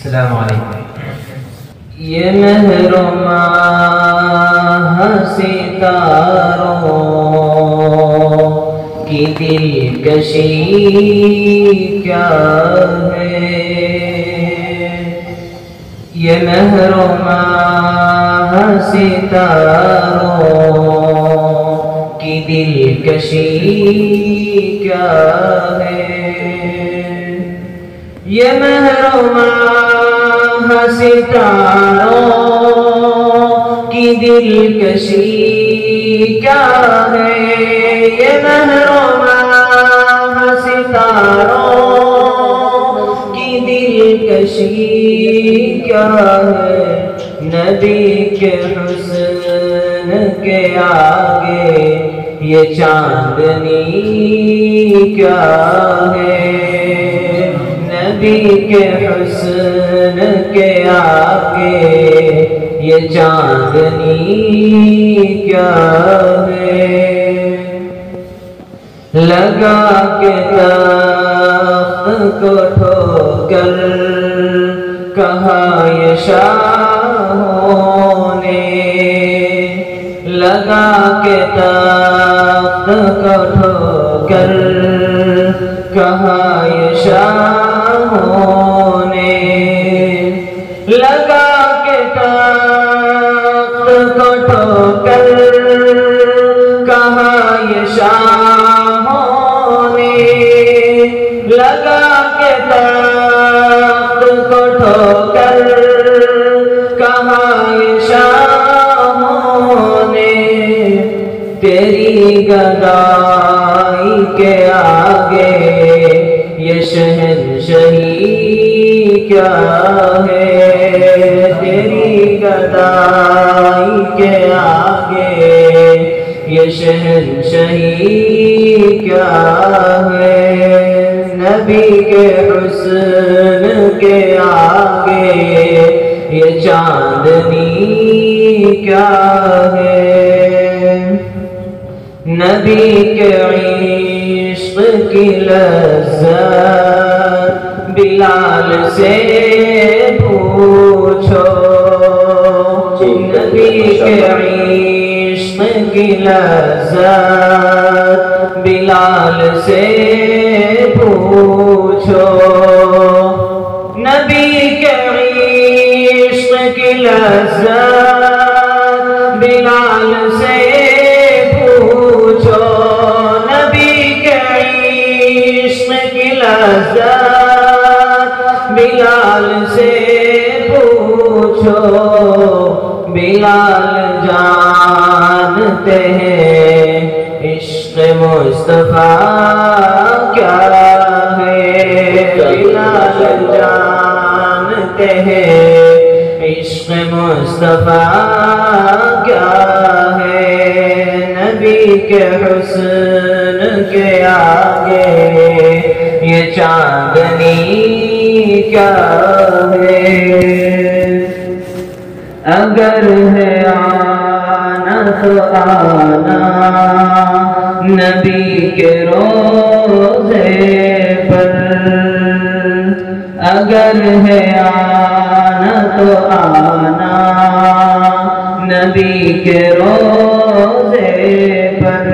السلام علیکم۔ یہ مہر و ماہ ستاروں کی دلکشی کیا ہے، یہ مہر و ماہ ستاروں کی دلکشی کیا ہے، یہ مہر و ماہ ستاروں کی دلکشی کیا ہے، یہ مہر و ماہ ستاروں کی دلکشی کیا ہے، نبی کے حسن کے آگے یہ چاندنی کیا ہے، نبی کے حسن کے آگے یہ چاندنی کیا ہے، لگا کے تخت کو ٹھوکر کہا یہ شاہوں نے، لگا کے تخت کو ٹھوکر کہا یہ شاہوں نے، لگا کے تخت کو ٹھوکر کہا یہ شاہوں نے، لگا کے تخت کو ٹھوکر کہا یہ شاہوں نے، تیری گدائی کے آگے یہ شہنشاہی کیا ہے، تیری گدائی کے آگے یہ شہنشاہی کیا ہے، نبی کے حسن کے آگے یہ چاندنی کیا ہے، نبی کے عشق کی لذت بلال سے پوچھو، نبی کے عشق کی لذت بلال سے پوچھو، نبی کے عشق کی لذت بلال سے پوچھو، نبی کے عشق کی لذت بلال سے پوچھو، بلال جانتے ہیں عشق مصطفیٰ کیا ہے، بلال جانتے ہیں عشق مصطفیٰ کیا ہے، نبی کے حسن کے آگے یہ چاندنی کیا ہے، اگر ہے آنا تو آنا نبی کے روضے پر، اگر ہے آنا تو آنا نبی کے روضے پر،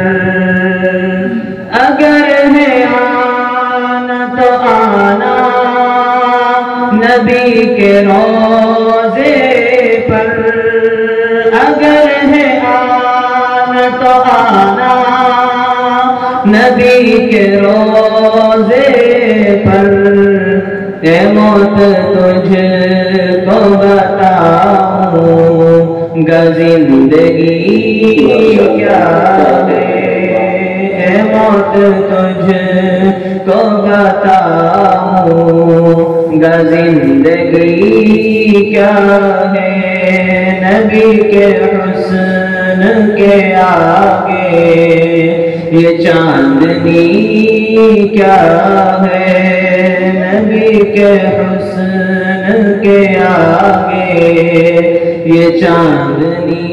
اگر ہے آنا تو آنا نبی کے روضے پر، اگر ہے آنا تو آنا نبی کے روضے پر، اے موت تجھ کو بتاؤں گا زندگی کیا ہے، اے موت تجھ کو بتاؤں گا زندگی کیا ہے، نبی کے حسن کے آگے یہ چاندنی کیا ہے، نبی کے حسن کے آگے یہ چاندنی